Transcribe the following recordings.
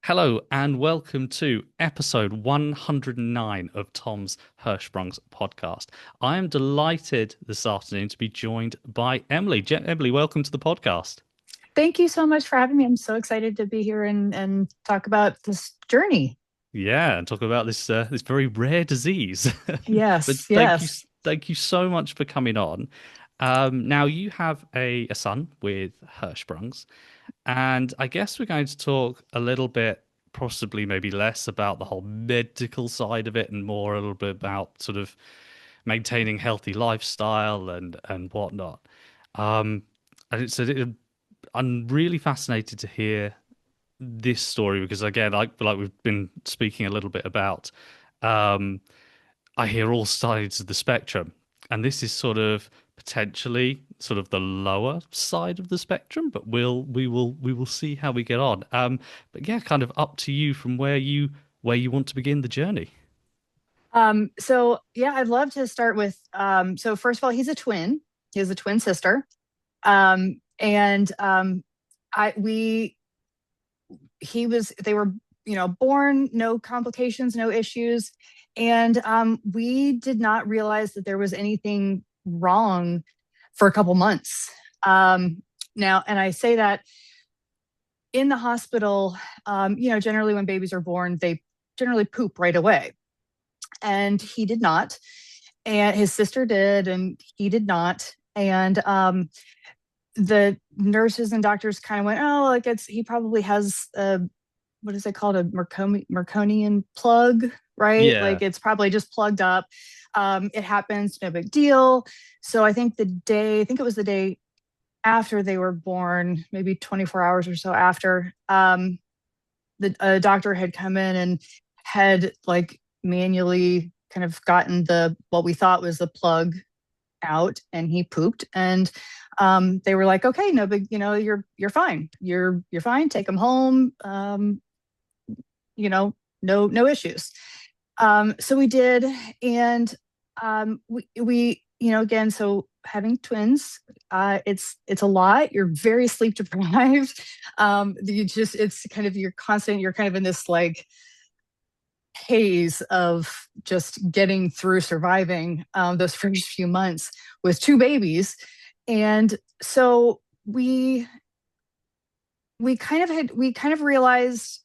Hello and welcome to episode 109 of Tom's Hirschsprung's podcast. I am delighted this afternoon to be joined by Emily. Emily, welcome to the podcast. Thank you so much for having me. I'm so excited to be here and talk about this journey. Yeah, and talk about this very rare disease. But Yes, yes. thank you so much for coming on. Now you have a son with Hirschsprung's, and I guess we're going to talk a little bit, possibly maybe less about the whole medical side of it and more a little bit about sort of maintaining healthy lifestyle and whatnot. Um, I'm really fascinated to hear this story because again, like we've been speaking a little bit about, um, I hear all sides of the spectrum, and this is sort of potentially sort of the lower side of the spectrum, but we will see how we get on. But yeah, kind of up to you from where you want to begin the journey. So yeah, I'd love to start with so first of all, he's a twin. He has a twin sister. And I we he was they were, born, no complications, no issues. And we did not realize that there was anything wrong for a couple months. Now, and I say that in the hospital, generally when babies are born, they generally poop right away. And he did not. And his sister did, and he did not. And the nurses and doctors kind of went, oh, like he probably has what is it called? A Merconian plug, right? Yeah, Like it's probably just plugged up. It happens, no big deal. So I think it was the day after they were born, maybe 24 hours or so after, the doctor had come in and had like manually kind of gotten the what we thought was the plug out, and he pooped. And they were like, okay, no big, you're fine, you're fine, take him home. No issues. So we did. And we again, so having twins, it's a lot. You're very sleep deprived. It's kind of, you're kind of in this like haze of just getting through surviving those first few months with two babies. And so we kind of realized,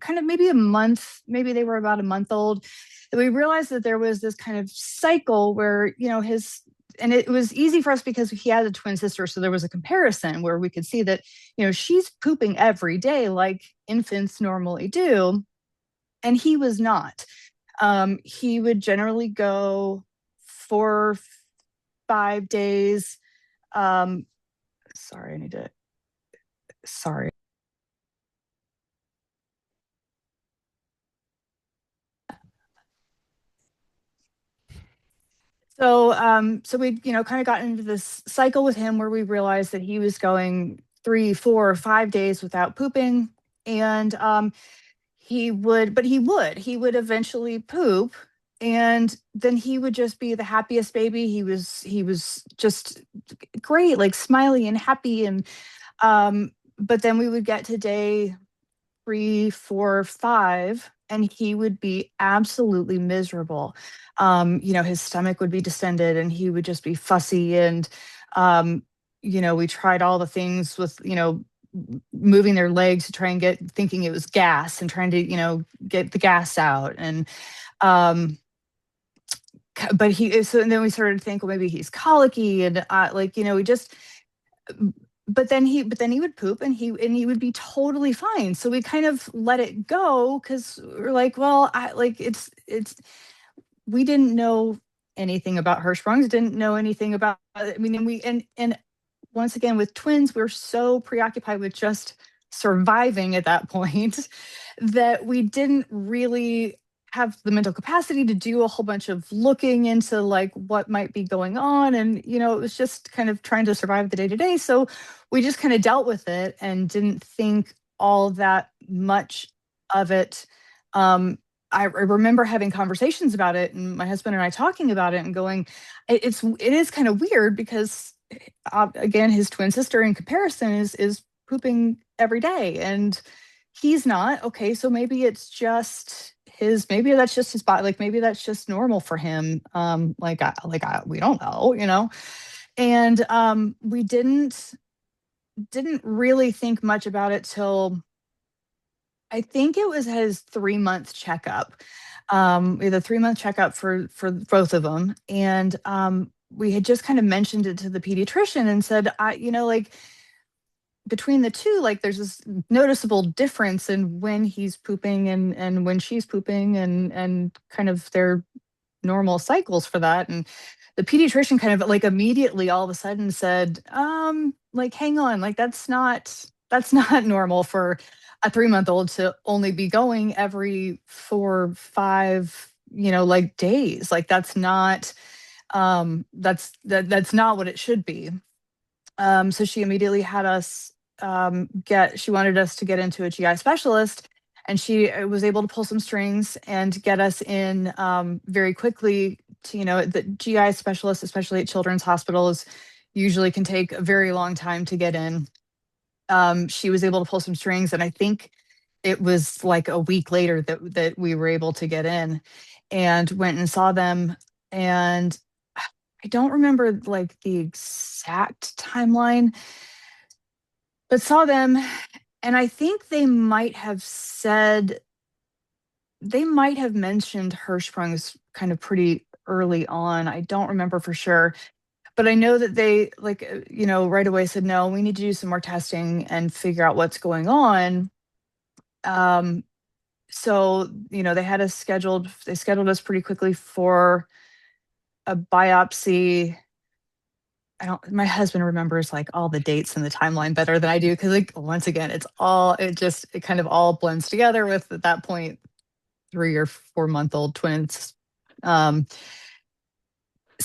kind of maybe a month, maybe they were about a month old, that we realized that there was this kind of cycle where, and it was easy for us because he had a twin sister. So there was a comparison where we could see that, she's pooping every day like infants normally do. And he was not. He would generally go 4, 5 days. Um, sorry, I need to, sorry. So we, kind of got into this cycle with him where we realized that he was going 3, 4, 5 days without pooping. And he would eventually poop. And then he would just be the happiest baby. He was just great, like smiley and happy. And but then we would get to day 3, 4, 5, and he would be absolutely miserable. His stomach would be distended, and he would just be fussy. And we tried all the things with, moving their legs to try and thinking it was gas, and trying to, get the gas out. And um, and then we started to think, well, maybe he's colicky. And we just, but then he would poop, and he would be totally fine. So we kind of let it go because we're like, well, it's we didn't know anything about Hirschsprung's, didn't know anything about, I mean, and once again with twins, we're so preoccupied with just surviving at that point that we didn't really have the mental capacity to do a whole bunch of looking into like what might be going on. And it was just kind of trying to survive the day to day. So we just kind of dealt with it and didn't think all that much of it. I remember having conversations about it, and my husband and I talking about it and going, it is kind of weird because again, his twin sister in comparison is pooping every day. And he's not. Okay, so maybe it's just his, maybe that's just his body, like maybe that's just normal for him. We don't know, you know. And we didn't really think much about it till I think it was his 3 month checkup. We had a 3 month checkup for both of them, and we had just kind of mentioned it to the pediatrician and said, like between the two, like there's this noticeable difference in when he's pooping and when she's pooping, and kind of their normal cycles for that. And the pediatrician kind of like immediately all of a sudden said, like, hang on, like that's not normal for a 3 month old to only be going every 4, 5, like days. Like that's not what it should be. So she immediately had us she wanted us to get into a GI specialist, and she was able to pull some strings and get us in very quickly to, the GI specialist, especially at children's hospitals, usually can take a very long time to get in. She was able to pull some strings, and I think it was like a week later that we were able to get in, and went and saw them. And I don't remember like the exact timeline, but saw them. And I think they might have mentioned Hirschsprung's kind of pretty early on. I don't remember for sure, but I know that they like, right away said, no, we need to do some more testing and figure out what's going on. Um, so, they scheduled us pretty quickly for a biopsy. My husband remembers like all the dates and the timeline better than I do, because like once again, it kind of all blends together with, at that point, 3 or 4 month old twins. Um,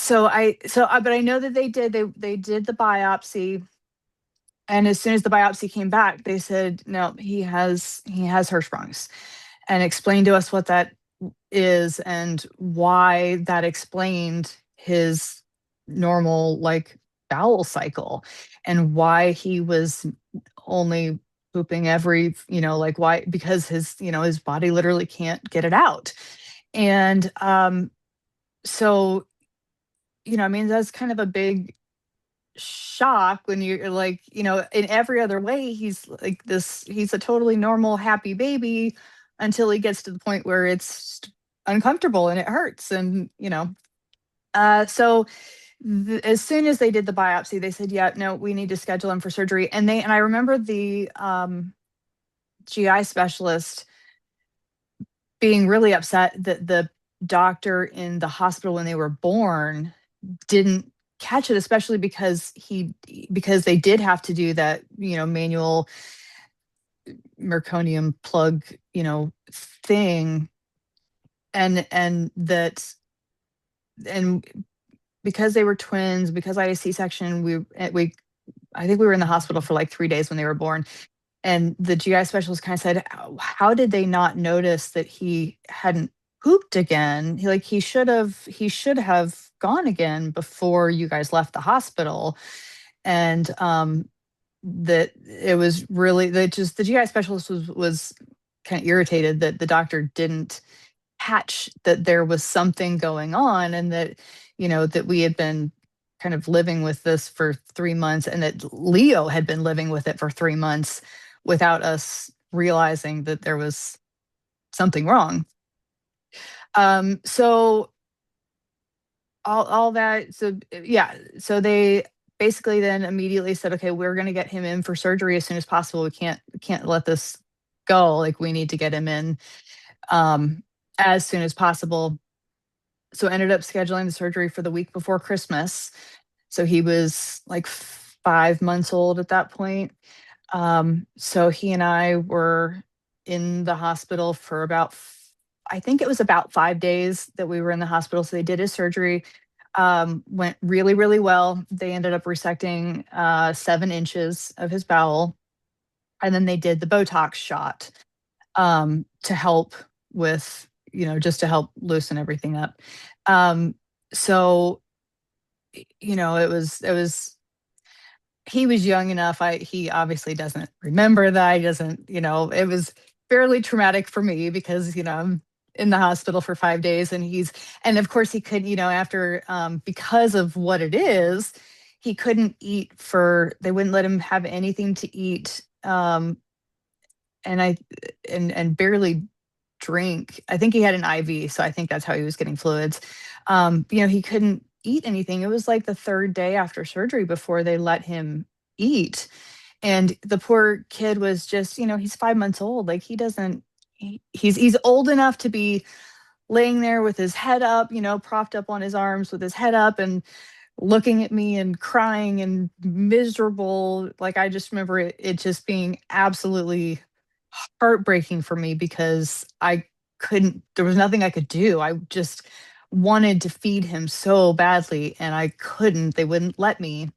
but I know that they did the biopsy, and as soon as the biopsy came back, they said, no, he has Hirschsprung's, and explained to us what that is and why that explained his normal like bowel cycle, and why he was only pooping every, like why, because his body literally can't get it out. And so, I mean, that's kind of a big shock when you're like, in every other way, he's a totally normal, happy baby, until he gets to the point where it's uncomfortable and it hurts. And, so as soon as they did the biopsy, they said, yeah, no, we need to schedule him for surgery. And I remember the GI specialist being really upset that the doctor in the hospital when they were born didn't catch it, especially because they did have to do that, manual meconium plug, thing. And because they were twins, because I had a C-section, we I think we were in the hospital for like 3 days when they were born. And the GI specialist kind of said, how did they not notice that he hadn't pooped again? He should have gone again before you guys left the hospital. And that it was really that just the GI specialist was kind of irritated that the doctor didn't catch that there was something going on, and that, that we had been kind of living with this for 3 months, and that Leo had been living with it for 3 months without us realizing that there was something wrong. So all that, so yeah, so they basically then immediately said, okay, we're going to get him in for surgery as soon as possible. We can't let this go. Like, we need to get him in as soon as possible. So ended up scheduling the surgery for the week before Christmas. So he was like 5 months old at that point. So he and I were in the hospital for I think it was about 5 days that we were in the hospital. So they did his surgery. Went really, really well. They ended up resecting 7 inches of his bowel. And then they did the Botox shot to help with, just to help loosen everything up. So, it was he was young enough. He obviously doesn't remember that. He doesn't, it was fairly traumatic for me because, I'm in the hospital for 5 days, and of course he could, after, because of what it is, he couldn't eat they wouldn't let him have anything to eat. And I, and barely drink. I think he had an IV, so I think that's how he was getting fluids. He couldn't eat anything. It was like the third day after surgery before they let him eat. And the poor kid was just, he's 5 months old. Like he doesn't, he's old enough to be laying there with his head up, propped up on his arms with his head up and looking at me and crying and miserable. Like I just remember it just being absolutely heartbreaking for me because there was nothing I could do. I just wanted to feed him so badly and I couldn't. They wouldn't let me,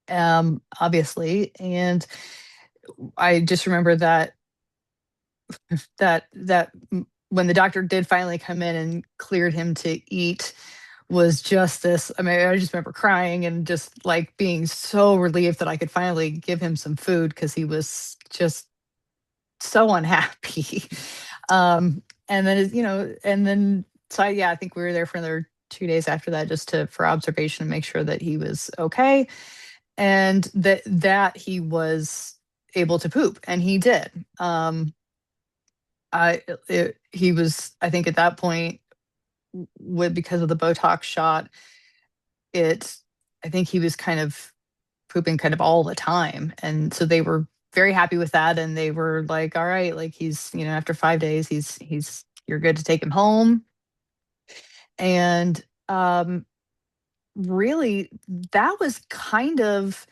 obviously. And I just remember when the doctor did finally come in and cleared him to eat was just this. I mean, I just remember crying and just like being so relieved that I could finally give him some food because he was just so unhappy. And then, so yeah, I think we were there for another 2 days after that, just for observation and make sure that he was okay and that he was able to poop, and he did. He was, I think, at that point, because of the Botox shot, it, I think he was kind of pooping kind of all the time, and so they were very happy with that, and they were like, all right, like he's, after 5 days, you're good to take him home. And really, that was kind of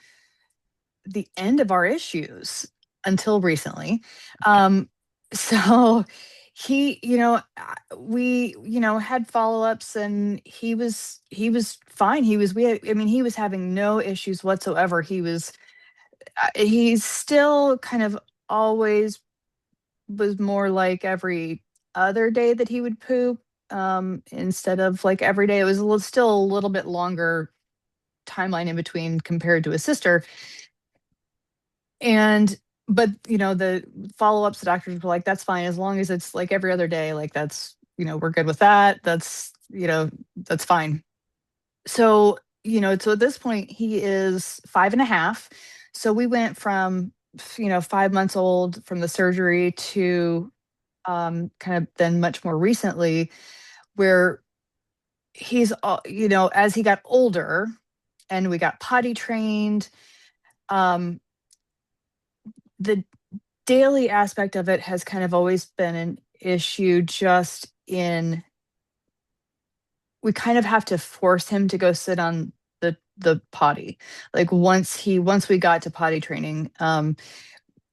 the end of our issues until recently. Um, so we, had follow-ups, and he was fine. I mean, he was having no issues whatsoever. He's still kind of always was more like every other day that he would poop, instead of like every day. It was still a little bit longer timeline in between compared to his sister. And but the follow-ups, the doctors were like, that's fine as long as it's like every other day, like that's, we're good with that. That's fine. So at this point he is 5.5. So we went from 5 months old from the surgery to kind of then much more recently, where as he got older and we got potty trained, um, the daily aspect of it has kind of always been an issue, just in we kind of have to force him to go sit on the potty. Like once we got to potty training,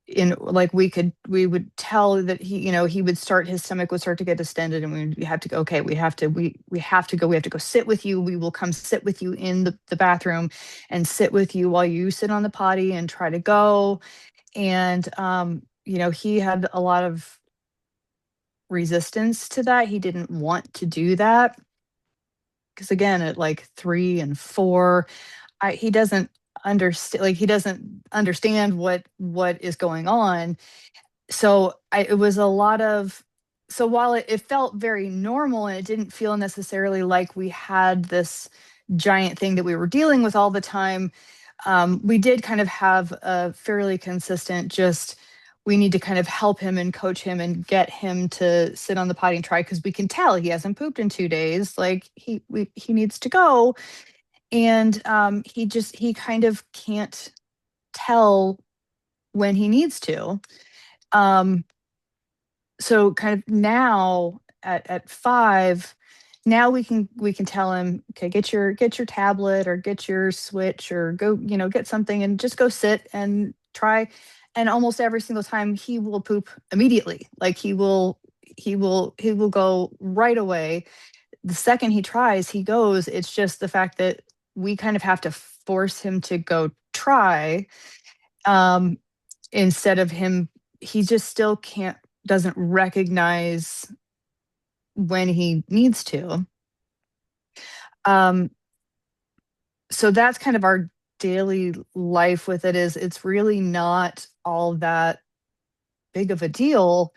in like we would tell that he would start, his stomach would start to get distended, and we have to go, okay, we have to go sit with you. We will come sit with you in the bathroom and sit with you while you sit on the potty and try to go. And he had a lot of resistance to that. He didn't want to do that because, again, at like 3 and 4, he doesn't understand, like he doesn't understand what is going on. So it was a lot of, so while it felt very normal and it didn't feel necessarily like we had this giant thing that we were dealing with all the time, we did kind of have a fairly consistent, just we need to kind of help him and coach him and get him to sit on the potty and try, because we can tell he hasn't pooped in 2 days, like he needs to go. And he kind of can't tell when he needs to. um so kind of now at 5, now we can tell him, okay, get your tablet or get your switch or go, get something and just go sit and try. And almost every single time he will poop immediately. Like he will go right away. The second he tries, he goes. It's just the fact that we kind of have to force him to go try, um instead of him, he just still doesn't recognize when he needs to. Um, so that's kind of our daily life with it. Is it's really not all that big of a deal,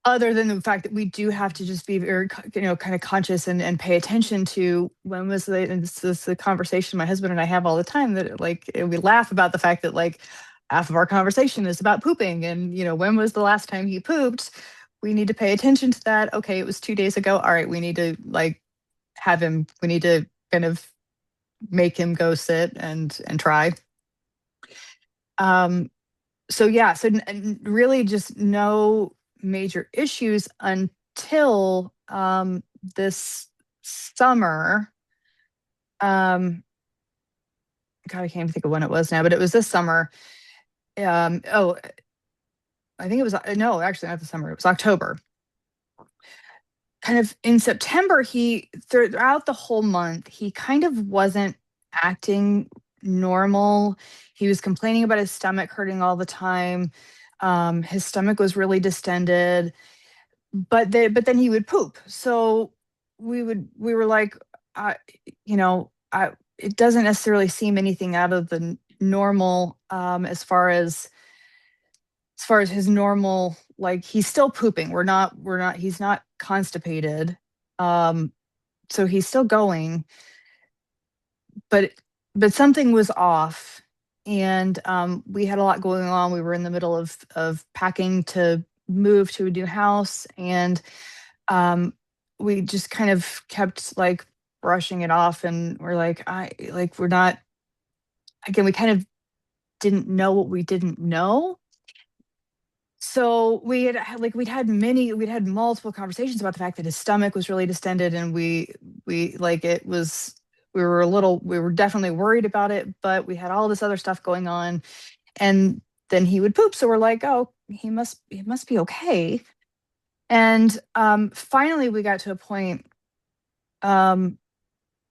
other than the fact that we do have to just be very, kind of conscious and pay attention to when was the, and this is the conversation my husband and I have all the time, that like we laugh about the fact that like half of our conversation is about pooping, and when was the last time he pooped. We need to pay attention to that. Okay, it was 2 days ago. All right, we need to like have him, we need to kind of make him go sit and try. um so yeah, so really just no major issues until this summer. um God, I can't even think of when it was now, but it was this summer. Oh, I think it was, no, actually not the summer, it was October. Kind of in September, he, throughout the whole month, he kind of wasn't acting normal. He was complaining about his stomach hurting all the time. His stomach was really distended, but then he would poop. So we were like, uh, it doesn't necessarily seem anything out of the normal, as far as his normal, like he's still pooping. We're not he's not constipated. Um so he's still going, but something was off. And we had a lot going on. We were in the middle of packing to move to a new house, and um we just kind of kept like brushing it off, and we're like, I like we're not, again, we kind of didn't know what we didn't know. So we'd had multiple conversations about the fact that his stomach was really distended, and we like it was, we were definitely worried about it, but we had all this other stuff going on. And then he would poop, so we're like, oh, he must be okay. And finally we got to a point, um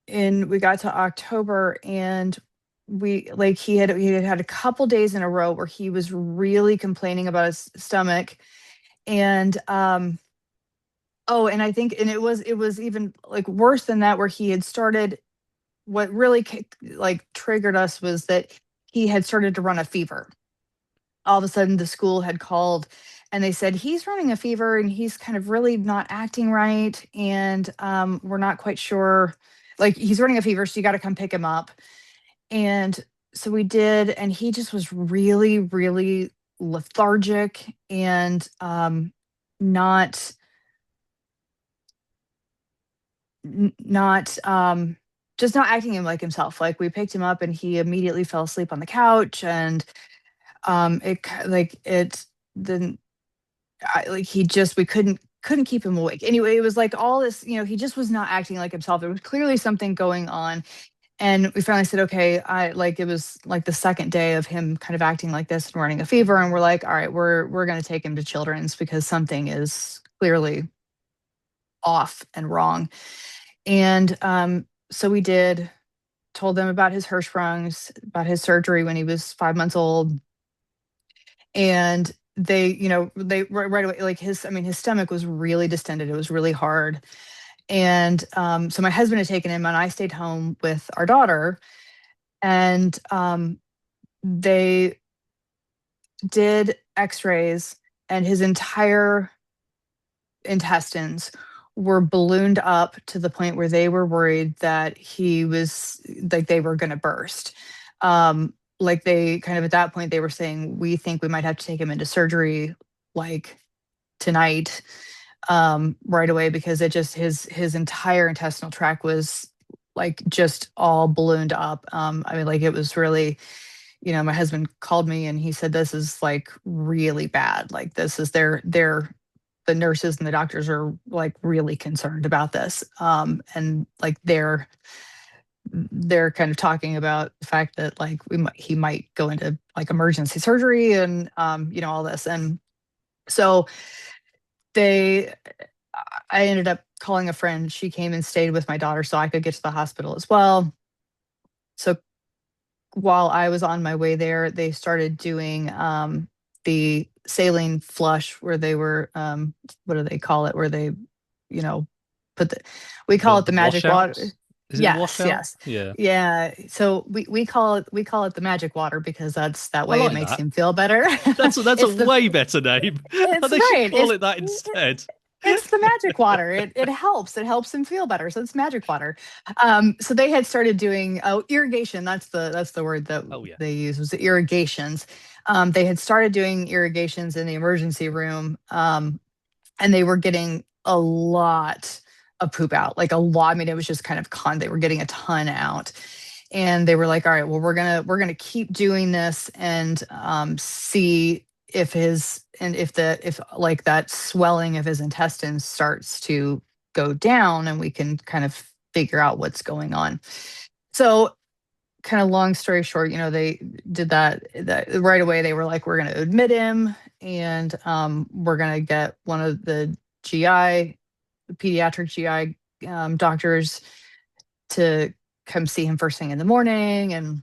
we got to October, and he had had a couple days in a row where he was really complaining about his stomach. And oh, and I think, and it was even like worse than that, where he had started, what really like triggered us was that he had started to run a fever. All of a sudden the school had called, and they said he's running a fever and he's kind of really not acting right, and we're not quite sure, like he's running a fever, so you got to come pick him up. And so we did, and he just was really, really lethargic, and not not just not acting like himself. Like we picked him up and he immediately fell asleep on the couch, and it didn't, like he just, we couldn't keep him awake. Anyway, it was like all this, he just was not acting like himself. There was clearly something going on. And we finally said, okay, it was like the second day of him kind of acting like this and running a fever, and we're like, all right, we're going to take him to Children's because something is clearly off and wrong. And so we did, told them about his Hirschsprungs, about his surgery when he was 5 months old. And they right away, like his stomach was really distended. It was really hard. And so my husband had taken him, and I stayed home with our daughter. And they did x-rays, and his entire intestines were ballooned up to the point where they were worried that he was, like, they were going to burst. Like they kind of, at that point they were saying, we think we might have to take him into surgery like tonight, right away, because it just, his entire intestinal tract was like just all ballooned up. I mean, like it was really, my husband called me and he said, this is like really bad. Like this is the nurses and the doctors are like really concerned about this. And like they're kind of talking about the fact that like he might go into like emergency surgery, and all this. And so they I ended up calling a friend. She came and stayed with my daughter so I could get to the hospital as well. So while I was on my way there, they started doing the saline flush, where they were, what do they call it? Where they, you know, put the, we call it The the magic water. washouts. Is it Yes, washout? yes. Yeah. Yeah. So we call it the magic water because that's that I way it like makes that. him feel better. That's a It's the way better name. it's They should right. call it that instead. It's the magic water. It helps. It helps him feel better. So it's magic water. So they had started doing irrigation. That's the word that Oh yeah. they use was the irrigations. They had started doing irrigations in the emergency room, and they were getting a lot of poop out, like a lot. I mean, it was just kind of they were getting a ton out. And they were like, all right, well, we're gonna keep doing this and see if if like that swelling of his intestines starts to go down and we can kind of figure out what's going on. So kind of long story short, they did that right away. They were like, we're going to admit him, and we're going to get one of the GI, pediatric GI doctors to come see him first thing in the morning. And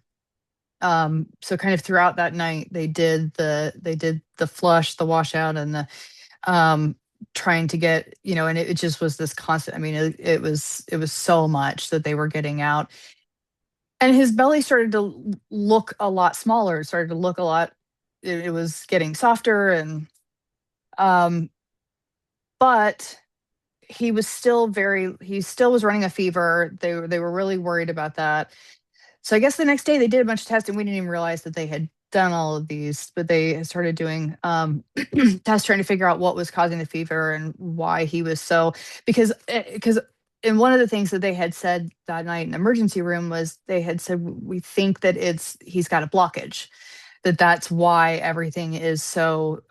so kind of throughout that night, they did the flush, the washout, and the um, trying to get, and it just was this constant. I mean, it was so much that they were getting out, and his belly started to look a lot smaller. It started to look a lot. It was getting softer, and um, but he still was running a fever. They were really worried about that. So I guess the next day they did a bunch of tests, and we didn't even realize that they had done all of these, but they had started doing tests trying to figure out what was causing the fever and why he was so, because and one of the things that they had said that night in the emergency room was they had said we think that he's got a blockage, that's why everything is so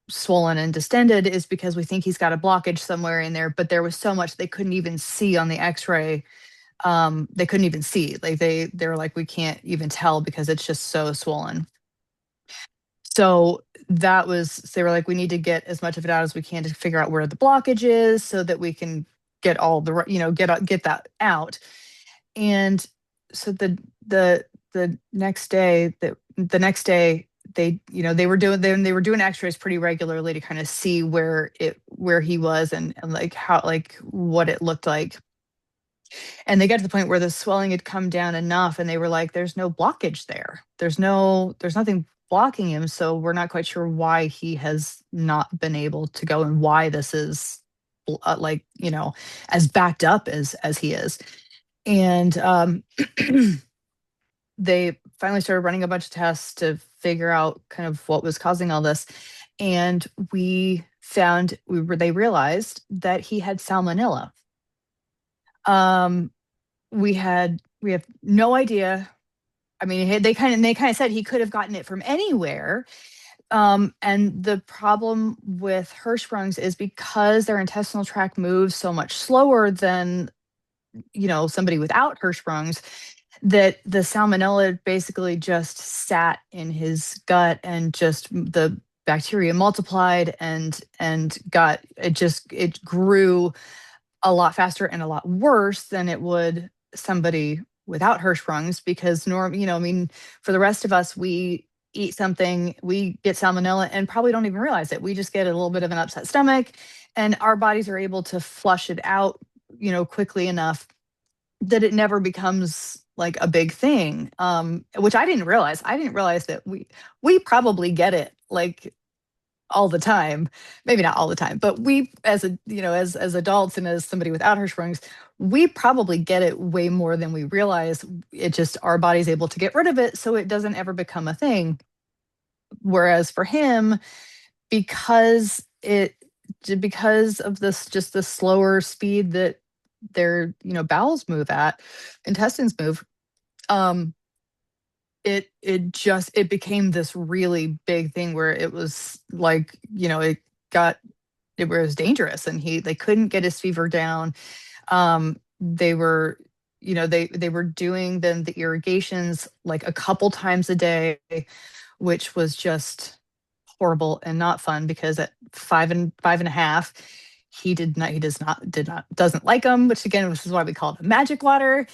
swollen and distended, is because we think he's got a blockage somewhere in there. But there was so much they couldn't even see on the x-ray. They couldn't even see, like they were like, we can't even tell because it's just so swollen. So they were like, we need to get as much of it out as we can to figure out where the blockage is so that we can get all the get that out. And so the next day they were doing x-rays pretty regularly to kind of see where he was, and like how, like what it looked like. And they got to the point where the swelling had come down enough, and they were like, there's no blockage there. There's nothing blocking him. So we're not quite sure why he has not been able to go and why this is like, as backed up as he is. And they finally started running a bunch of tests to figure out kind of what was causing all this. And they realized that he had salmonella. Um, we have no idea. I mean, they kind of said he could have gotten it from anywhere. And the problem with Hirschsprungs is because their intestinal tract moves so much slower than somebody without Hirschsprungs, that the salmonella basically just sat in his gut, and just the bacteria multiplied, and it grew a lot faster and a lot worse than it would somebody without Hirschsprungs. Because I mean, for the rest of us, we eat something, we get salmonella and probably don't even realize it. We just get a little bit of an upset stomach, and our bodies are able to flush it out, quickly enough that it never becomes like a big thing. Which I didn't realize. I didn't realize that we probably get it like all the time. Maybe not all the time, but we, as as adults and as somebody without Hirschsprungs, we probably get it way more than we realize. It just, our body's able to get rid of it so it doesn't ever become a thing. Whereas for him, because of this, just the slower speed that their bowels move at, intestines move, um it became this really big thing where it was like, got it was dangerous, and they couldn't get his fever down. They were, they were doing the irrigations like a couple times a day, which was just horrible and not fun, because at 5 and 5 and a half, he doesn't like them, which again, which is why we call it the magic water.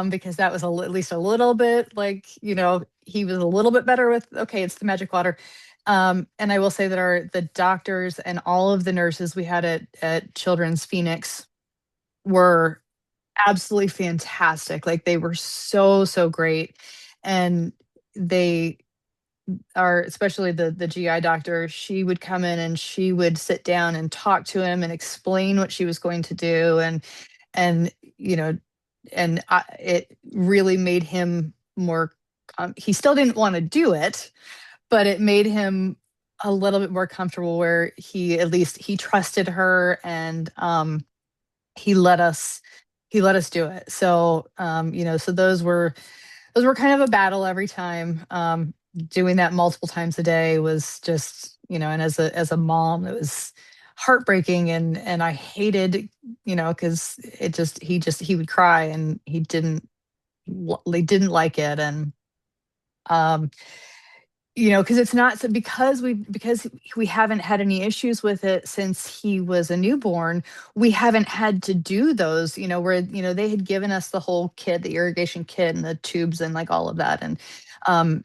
Because that was at least a little bit like, he was a little bit better with, okay, it's the magic water. And I will say that the doctors and all of the nurses we had at Children's Phoenix were absolutely fantastic. Like they were so, so great. And they are, especially the GI doctor, she would come in and she would sit down and talk to him and explain what she was going to do. And, you know, it really made him more, he still didn't want to do it, but it made him a little bit more comfortable where he, at least he trusted her, and he let us he let us do it. So so those were kind of a battle every time. Doing that multiple times a day was just, and as a mom, it was heartbreaking, and I hated, because he would cry, and he didn't like it. And um because it's not so, because we haven't had any issues with it since he was a newborn. We haven't had to do those, where they had given us the whole kit, the irrigation kit and the tubes and like all of that, and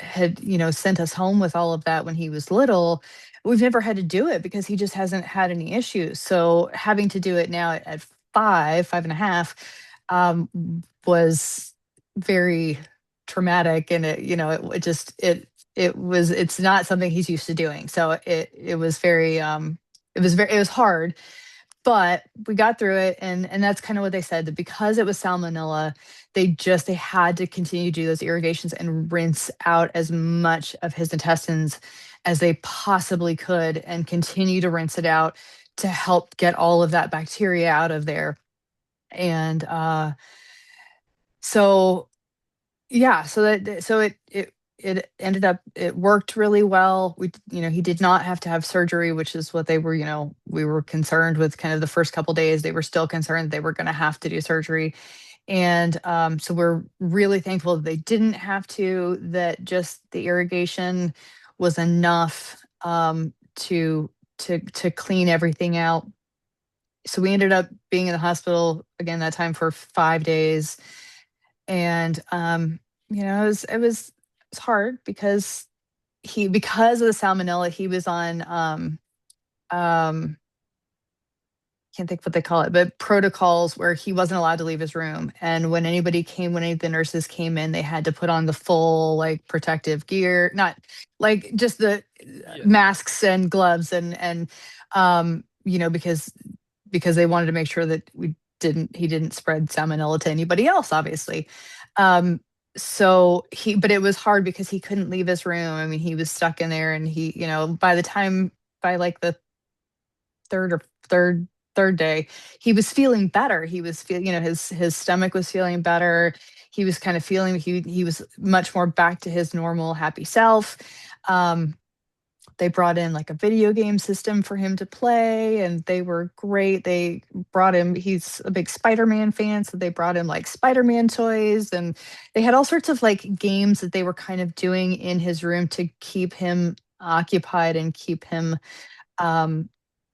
had sent us home with all of that when he was little. We've never had to do it because he just hasn't had any issues. So having to do it now at 5.5, was very traumatic. And it's not something he's used to doing. So it was hard, but we got through it. And that's kind of what they said, that because it was salmonella, they had to continue to do those irrigations and rinse out as much of his intestines as they possibly could, and continue to rinse it out to help get all of that bacteria out of there. And so yeah, it ended up, it worked really well. He did not have to have surgery, which is what we were concerned with. Kind of the first couple days, they were still concerned they were going to have to do surgery. And so we're really thankful that they didn't have to, that just the irrigation was enough to clean everything out. So we ended up being in the hospital again that time for 5 days. And it's hard because because of the salmonella, he was on um can't think what they call it, but protocols where he wasn't allowed to leave his room. And when any of the nurses came in, they had to put on the full like protective gear, not like just the Yeah. masks and gloves, and because they wanted to make sure that he didn't spread salmonella to anybody else, obviously. Um, but it was hard because he couldn't leave his room. I mean, he was stuck in there, and by like the third or third third day, he was feeling better. He was feeling, his stomach was feeling better. He was kind of feeling, he was much more back to his normal happy self. Um, they brought in like a video game system for him to play, and they were great. They brought him, he's a big Spider-Man fan, so they brought him like Spider-Man toys, and they had all sorts of like games that they were kind of doing in his room to keep him occupied and keep him um,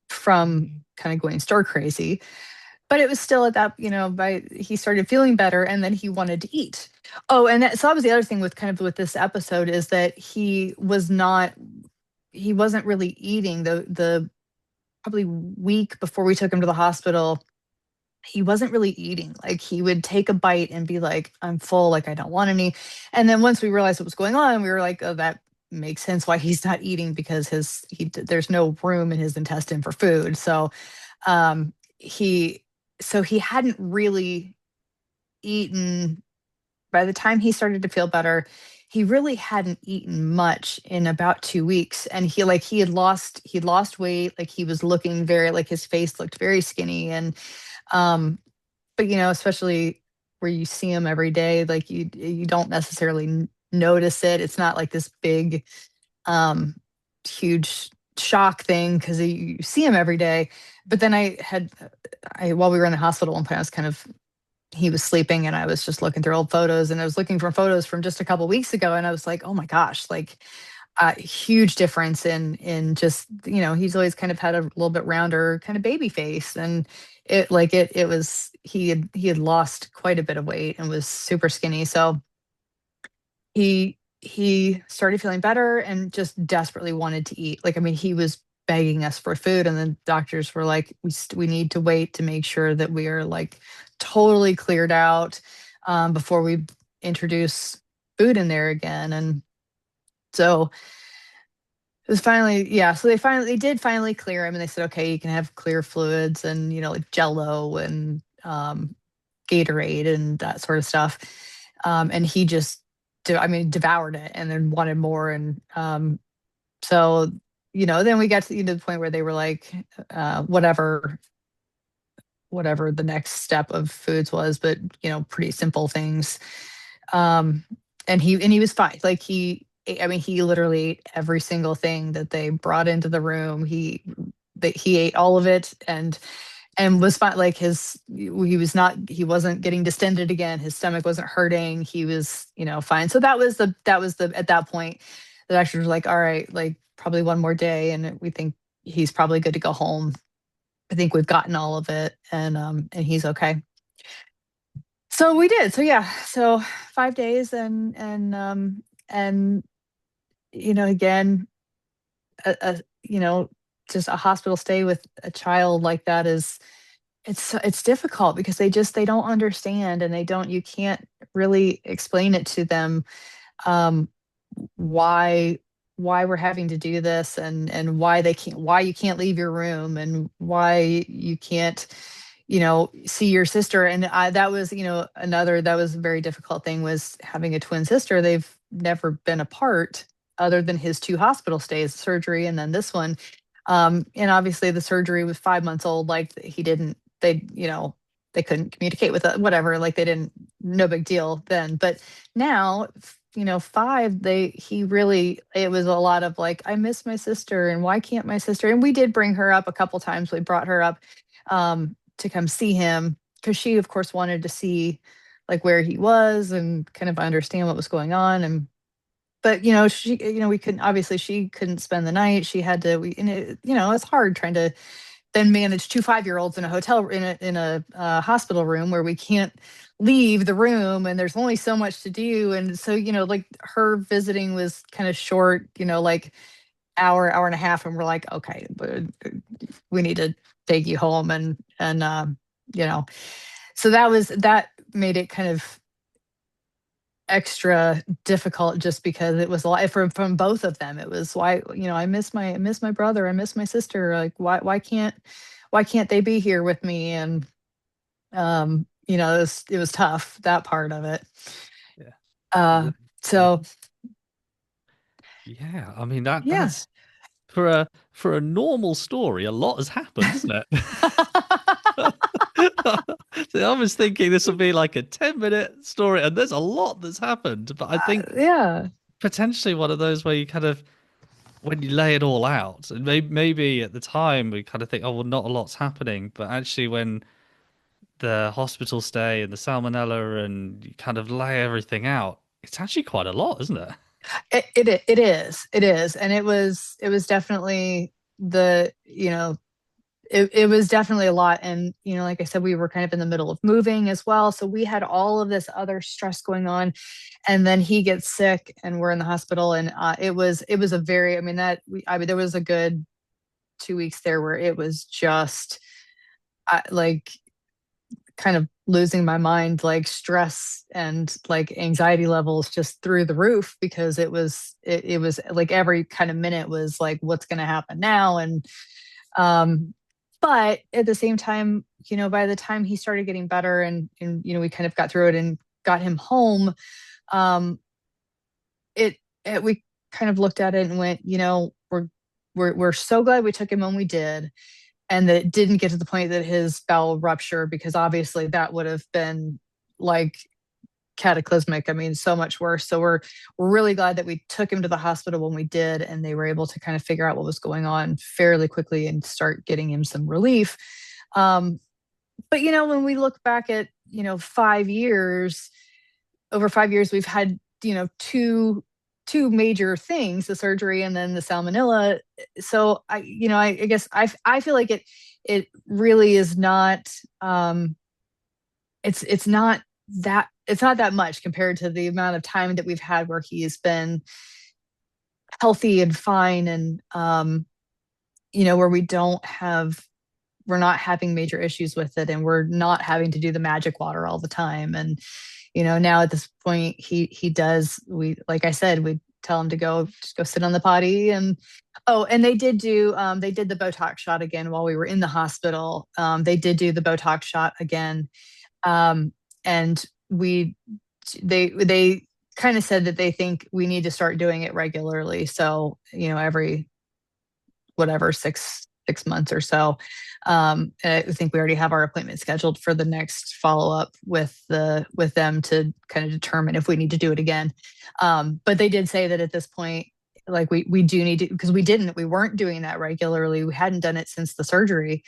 from kind of going stir crazy. But it was still at that, by he started feeling better, and then he wanted to eat. Oh, and so that was the other thing with this episode, is that he wasn't really eating the probably week before we took him to the hospital. He wasn't really eating. Like he would take a bite and be like, I'm full, like I don't want any. And then once we realized what was going on, we were like, oh, that makes sense why he's not eating, because there's no room in his intestine for food. Um he he hadn't really eaten. By the time he started to feel better, he really hadn't eaten much in about 2 weeks. And he'd lost weight. Like he was looking very, like his face looked very skinny. And um but especially where you see him every day, like you don't necessarily notice it. It's not like this big um huge shock thing because you see him every day. But then while we were in the hospital one point, I was kind of he was sleeping, and I was just looking through old photos, and I was looking for photos from just a couple weeks ago, and I was like, oh my gosh, like a huge difference in just, he's always kind of had a little bit rounder kind of baby face. And it was, he had lost quite a bit of weight and was super skinny. So he started feeling better and just desperately wanted to eat. Like, I mean, he was begging us for food, and the doctors were like, we need to wait to make sure that we are like totally cleared out before we introduce food in there again. And so it was finally, yeah. So they did finally clear him, and they said, okay, you can have clear fluids and like Jello and Gatorade and that sort of stuff. And he just, I mean, devoured it and then wanted more. And so then we got to the point where they were like, whatever the next step of foods was, but pretty simple things. Um, and he was fine. Like I mean, he literally ate every single thing that they brought into the room. He ate all of it and was fine. Like he wasn't getting distended again. His stomach wasn't hurting. He was, fine. So that was the at that point, the doctor was like, all right, like probably one more day, and we think he's probably good to go home. I think we've gotten all of it, and he's okay. So we did. So yeah. So 5 days, and again, a just a hospital stay with a child like that is, it's difficult because they don't understand, and you can't really explain it to them, um, why we're having to do this, and why you can't leave your room, and why you can't see your sister. And that was that was a very difficult thing, was having a twin sister. They've never been apart other than his two hospital stays, surgery and then this one. And obviously the surgery was 5 months old. Like he didn't they they couldn't communicate with it, whatever. Like they didn't, no big deal then. But now, five, he really, it was a lot of like, I miss my sister, and why can't my sister? And we did bring her up a couple times. We brought her up to come see him, because she of course wanted to see like where he was and kind of understand what was going on. And but she, we couldn't, obviously she couldn't spend the night. She had to, and it's hard trying to then manage two 5-year-olds in a hotel, in a hospital room where we can't leave the room, and there's only so much to do. And so like her visiting was kind of short, like hour and a half, and we're like, okay, but we need to take you home. And you know so that made it kind of extra difficult, just because it was a lot from both of them. It was, why, I miss my brother, I miss my sister, like why can't they be here with me? And it was tough, that part of it. Yeah. uh Yeah. Yeah. so Yeah. I mean that yeah. that's for a normal story, a lot has happened, isn't it? See, I was thinking this would be like a 10-minute story, and there's a lot that's happened. But I think Yeah. potentially one of those where you kind of, when you lay it all out, and maybe at the time we kind of think, oh, well, not a lot's happening. But actually, when the hospital stay and the salmonella and you kind of lay everything out, it's actually quite a lot, isn't it? It is, and it was definitely the it was definitely a lot. And like I said, we were kind of in the middle of moving as well, so we had all of this other stress going on. And then he gets sick, and we're in the hospital. And it was a very, I mean, there was a good 2 weeks there where it was just, like, kind of losing my mind, like stress and like anxiety levels just through the roof, because it was like every kind of minute was like, what's going to happen now? And um but at the same time, by the time he started getting better, and we kind of got through it and got him home, um we kind of looked at it and went, we're so glad we took him when we did, and that it didn't get to the point that his bowel rupture, because obviously that would have been like cataclysmic. I mean, so much worse. So we're really glad that we took him to the hospital when we did, and they were able to kind of figure out what was going on fairly quickly and start getting him some relief. Um, but when we look back at 5 years, over 5 years, we've had two major things: the surgery and then the salmonella. So I guess I feel like it really is not, it's not that much compared to the amount of time that we've had where he's been healthy and fine. And where we're not having major issues with it, and we're not having to do the magic water all the time. And now at this point, he does. We, like I said, we tell him to just go sit on the potty. And oh, and they did the Botox shot again while we were in the hospital. They did do the Botox shot again. And we they kind of said that they think we need to start doing it regularly. So, every whatever, six months or so. And I think we already have our appointment scheduled for the next follow up with them to kind of determine if we need to do it again. But they did say that at this point, like we do need to, because we weren't doing that regularly. We hadn't done it since the surgery,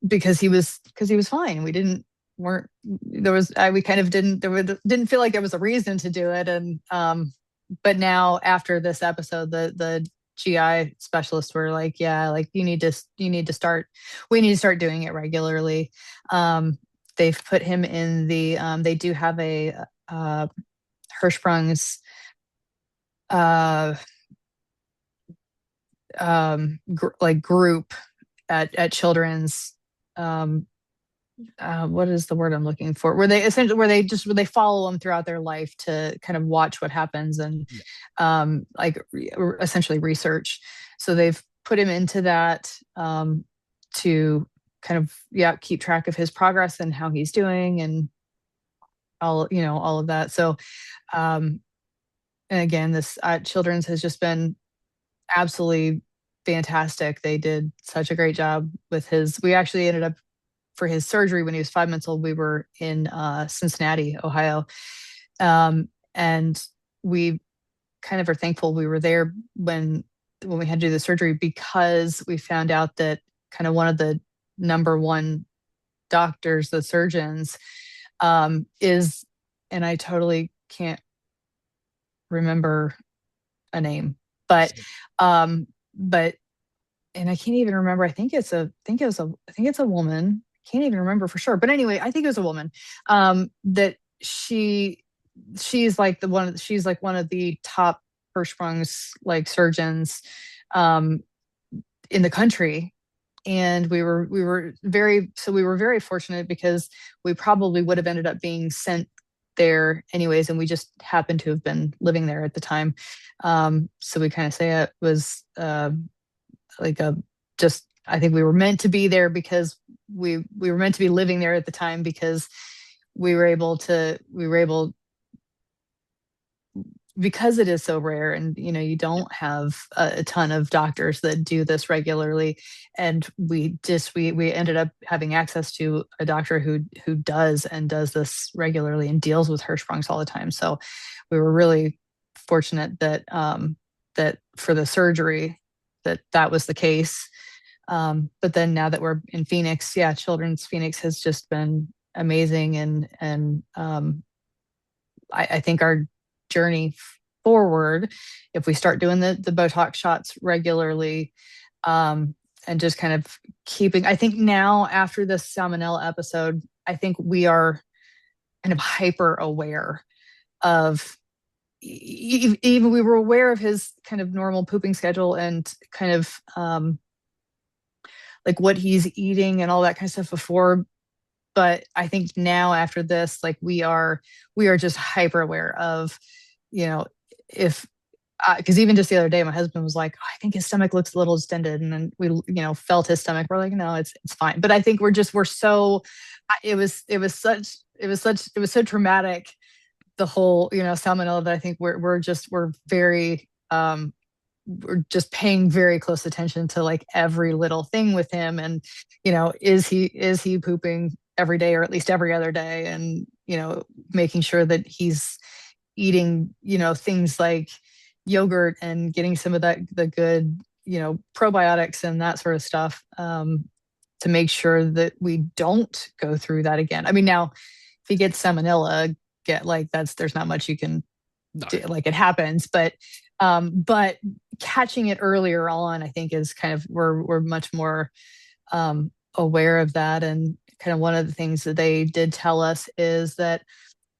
because he was fine. We didn't weren't there was I we kind of didn't feel like there was a reason to do it. And but now after this episode, the GI specialists were like, yeah, like you need to start we need to start doing it regularly. They've put him in they do have a Hirschsprung's uh like group at children's, what is the word I'm looking for? Where they follow them throughout their life to kind of watch what happens, and Yeah. essentially research. So they've put him into that, to kind of, yeah, keep track of his progress and how he's doing, and all of that. So, um, and again, this children's has just been absolutely fantastic. They did such a great job with his. We actually ended up, for his surgery when he was 5 months old, we were in Cincinnati, Ohio. And we kind of are thankful we were there when we had to do the surgery, because we found out that kind of one of the number one doctors, the surgeons, is, and I totally can't remember a name, but but and I can't even remember. I think it's a woman. Can't even remember for sure. But anyway, I think it was a woman. That she's like one of the top Hirschsprung's like surgeons, um, in the country. And we were very fortunate, because we probably would have ended up being sent there anyways, and we just happened to have been living there at the time. So we kind of say it was, like a just I think we were meant to be there, because we were meant to be living there at the time, because we were able, because it is so rare, and you don't have a ton of doctors that do this regularly. And we ended up having access to a doctor who does this regularly and deals with Hirschsprung's all the time. So we were really fortunate that, that for the surgery, that was the case. But then now that we're in Phoenix, yeah, Children's Phoenix has just been amazing. And I think our journey forward, if we start doing the Botox shots regularly, and just kind of I think now, after this salmonella episode, I think we are kind of hyper aware of, even we were aware of his kind of normal pooping schedule, and kind of, like what he's eating and all that kind of stuff before. But I think now, after this, like we are just hyper aware of, you know, if because even just the other day, my husband was like, "Oh, I think his stomach looks a little distended," and then we, felt his stomach. We're like, "No, it's fine." But I think we're so, it was so traumatic, the whole, salmonella, that I think we're just paying very close attention to like every little thing with him. And is he pooping every day, or at least every other day, and making sure that he's eating things like yogurt, and getting some of the good probiotics and that sort of stuff, to make sure that we don't go through that again. I mean, now if he gets salmonella, there's not much you can No. do, like, it happens. But catching it earlier on, I think, is kind of, we're much more, aware of that. And kind of one of the things that they did tell us is that,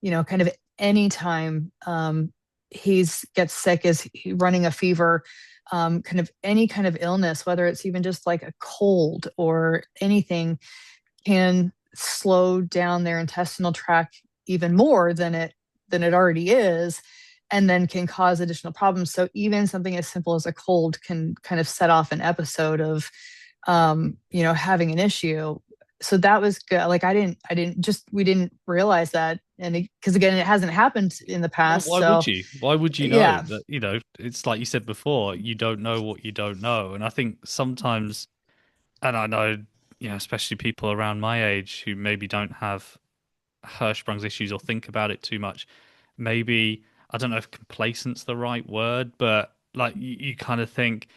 kind of anytime, he's gets sick, is he running a fever, kind of any kind of illness, whether it's even just like a cold or anything, can slow down their intestinal tract even more than it already is, and then can cause additional problems. So even something as simple as a cold can kind of set off an episode of having an issue. So that was good. Like I didn't just we didn't realize that, and because again, it hasn't happened in the Well, past. why would So you? Why would you know yeah. that? It's like you said before, you don't know what you don't know. And I think sometimes, and I know, especially people around my age who maybe don't have Hirschsprung's issues or think about it too much, maybe, I don't know if complacent's the right word, but like you kind of think,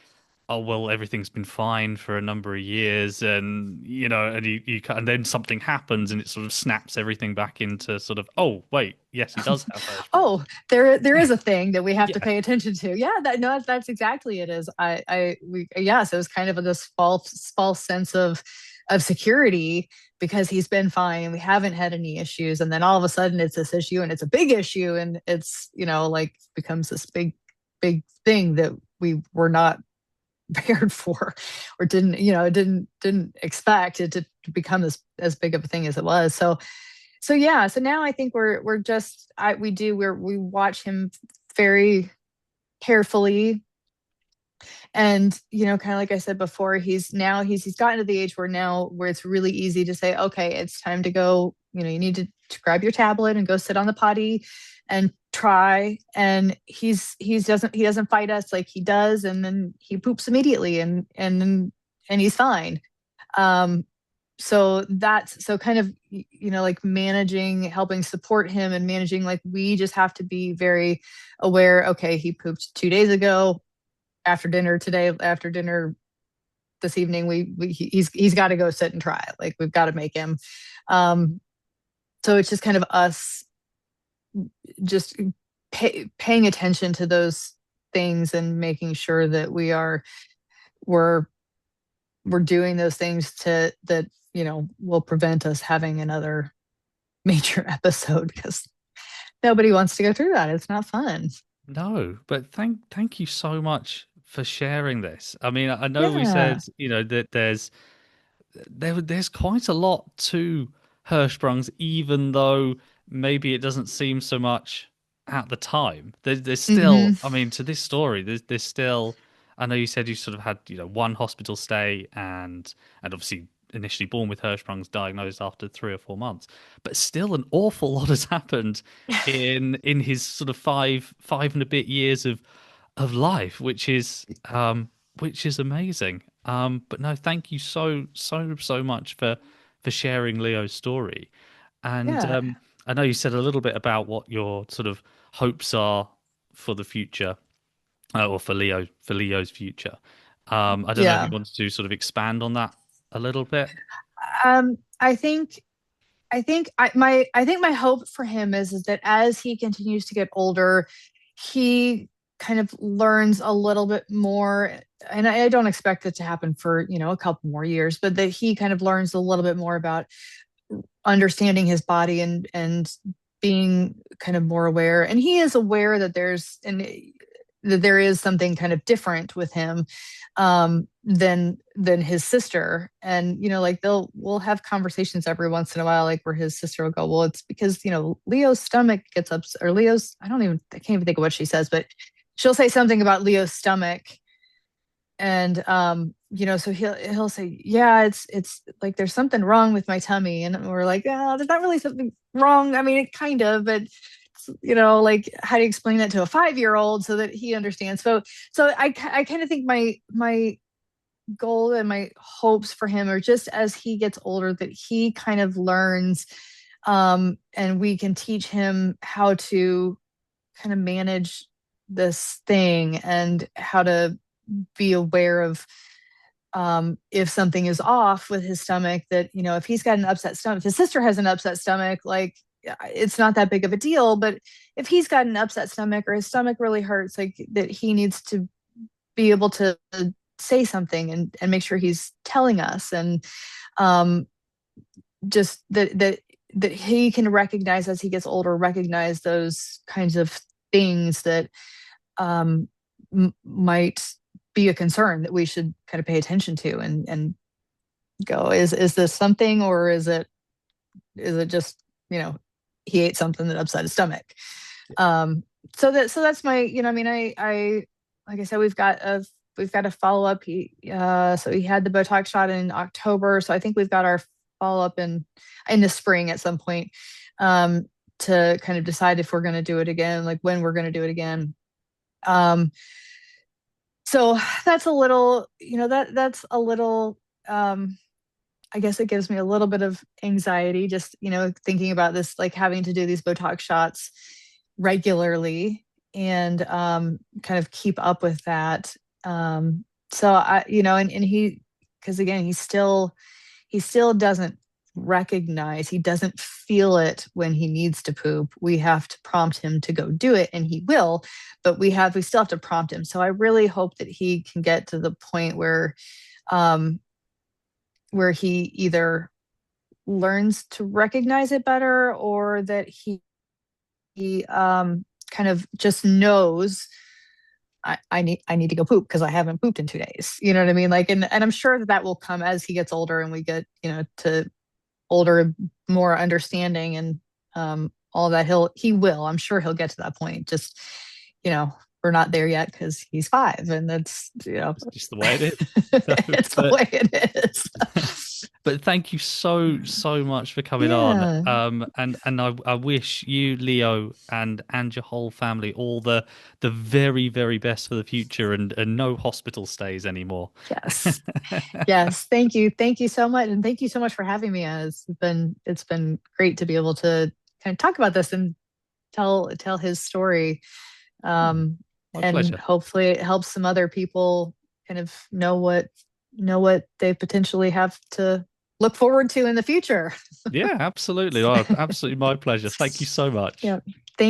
oh well, everything's been fine for a number of years, and and then something happens and it sort of snaps everything back into sort of, oh wait, yes, he does have Hirschsprung's. Oh, there is a thing that we have to Yeah. pay attention to. Yeah, that no, that's exactly it is. We yes, it was kind of this false sense of security because he's been fine and we haven't had any issues, and then all of a sudden it's this issue and it's a big issue, and it's like becomes this big thing that we were not prepared for, or didn't expect it to become this as big of a thing as it was. So yeah, so now I think we're just we watch him very carefully, and kind of like I said before, he's gotten to the age where it's really easy to say, okay, it's time to go. You need to grab your tablet and go sit on the potty and try. And he doesn't fight us like he does, and then he poops immediately, and he's fine. Um, so that's so kind of like managing, helping support him, and managing, like, we just have to be very aware. Okay, he pooped 2 days ago, after dinner today, after dinner this evening, he's got to go sit and try it. Like, we've got to make him. um so it's just kind of us just paying attention to those things and making sure that we're we're doing those things to that will prevent us having another major episode, because nobody wants to go through that. It's not fun. No, but thank you so much for sharing this. I mean, I know we Yeah. said, that there's quite a lot to Hirschsprung's, even though maybe it doesn't seem so much at the time. There's Hmm. still, I mean, to this story, there's still. I know you said you sort of had, one hospital stay, and obviously initially born with Hirschsprung's, diagnosed after 3 or 4 months, but still an awful lot has happened in his sort of five and a bit years of life, which is amazing. But no, thank you so much for sharing Leo's story. And Yeah. I know you said a little bit about what your sort of hopes are for the future, or for Leo's future. I don't know if you Yeah. wanted to sort of expand on that a little bit. I think I think my hope for him is that as he continues to get older, he kind of learns a little bit more. And I don't expect it to happen for a couple more years, but that he kind of learns a little bit more about understanding his body, and being kind of more aware. And he is aware that there is something kind of different with him, than his sister. And like we'll have conversations every once in a while, like where his sister will go, well, it's because Leo's stomach gets up, or Leo's, I can't even think of what she says, but she'll say something about Leo's stomach. And so he'll say, yeah, it's like there's something wrong with my tummy, and we're like, oh, there's not really something wrong. I mean, it kind of, but like, how do you explain that to a 5-year-old so that he understands? So I kind of think my goal and my hopes for him are, just as he gets older, that he kind of learns, and we can teach him how to kind of manage this thing, and how to be aware of, if something is off with his stomach, that if he's got an upset stomach, if his sister has an upset stomach, like, it's not that big of a deal. But if he's got an upset stomach, or his stomach really hurts, like, that he needs to be able to say something, and make sure he's telling us. And um just that he can recognize, as he gets older, recognize those kinds of things that might be a concern that we should kind of pay attention to and go, is this something, or is it just, he ate something that upset his stomach? Um, so that's my, I mean, I like I said, we've got a follow up. So he had the Botox shot in October. So I think we've got our follow up in the spring at some point, to kind of decide if we're going to do it again, like when we're going to do it again. Um, so that's a little, that's a little, I guess it gives me a little bit of anxiety just, thinking about this, like having to do these Botox shots regularly and kind of keep up with that. So and he, because again, he still doesn't recognize, he doesn't feel it when he needs to poop. We have to prompt him to go do it, and he will, but we still have to prompt him. So I really hope that he can get to the point um, where he either learns to recognize it better, or that he kind of just knows I need to go poop because I haven't pooped in 2 days. You know what I mean? Like, and I'm sure that that will come as he gets older and we get, to older, more understanding and all that. He will. I'm sure he'll get to that point. Just, we're not there yet because he's 5, and that's, It's just the way it is. So, it's the way it is. but thank you so much for coming on. Yeah. And I wish you, Leo, and your whole family all the very, very best for the future, and no hospital stays anymore. Yes. Yes. Thank you. Thank you so much. And thank you so much for having me. It's been great to be able to kind of talk about this and tell his story. Um, My and pleasure. hopefully it helps some other people kind of know what they potentially have to look forward to in the future. Yeah, absolutely. Oh, absolutely my pleasure. Thank you so much. Yeah.